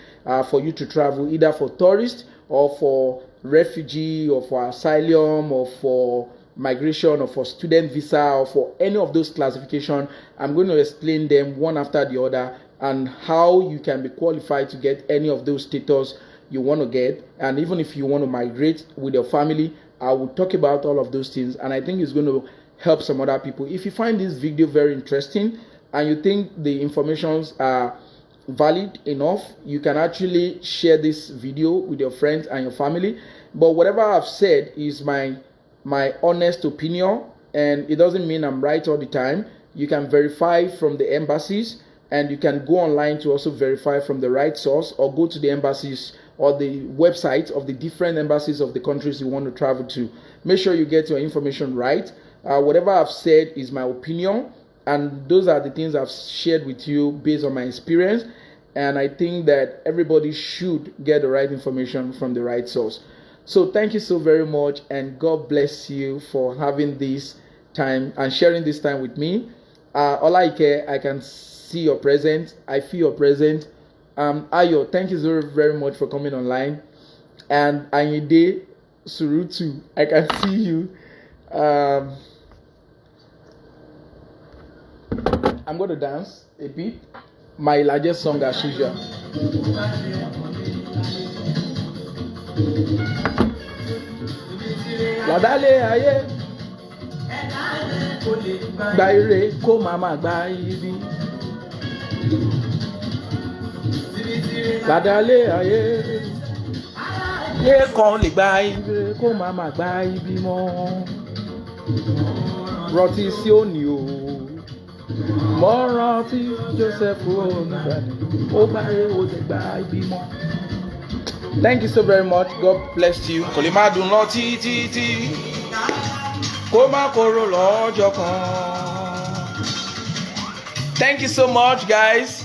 for you to travel, either for tourists or for refugee or for asylum or for migration or for student visa or for any of those classifications. I'm going to explain them one after the other and how you can be qualified to get any of those status you want to get. And even if you want to migrate with your family, I will talk about all of those things, and I think it's going to help some other people. If you find this video very interesting and you think the informations are valid enough, you can actually share this video with your friends and your family. But whatever I've said is my honest opinion, and it doesn't mean I'm right all the time. You can verify from the embassies, and you can go online to also verify from the right source, or go to the embassies or the website of the different embassies of the countries you want to travel to. Make sure you get your information right. Whatever I've said is my opinion, and those are the things I've shared with you based on my experience, and I think that everybody should get the right information from the right source. So thank you so very much, and God bless you for having this time and sharing this time with me. Olaike, I can see your presence. I feel your presence. Ayo, thank you so very much for coming online. And Anyide Surutu, I can see you. I'm going to dance a bit. My largest song as usual. Ladale aye, gba ire kó mama gba ibi. Ladale aye, ye kan lè gba ire kó mama gba ibi mọ́. Rántí Síónì o, mo rántí Joseph o nígbàdí, ó gba ire ó lè gba ibi mọ́. Thank you so very much. God bless you. Kò lè má dùn lọ títí, kó má korò lọ́jọ́ kan. Thank you so much, guys.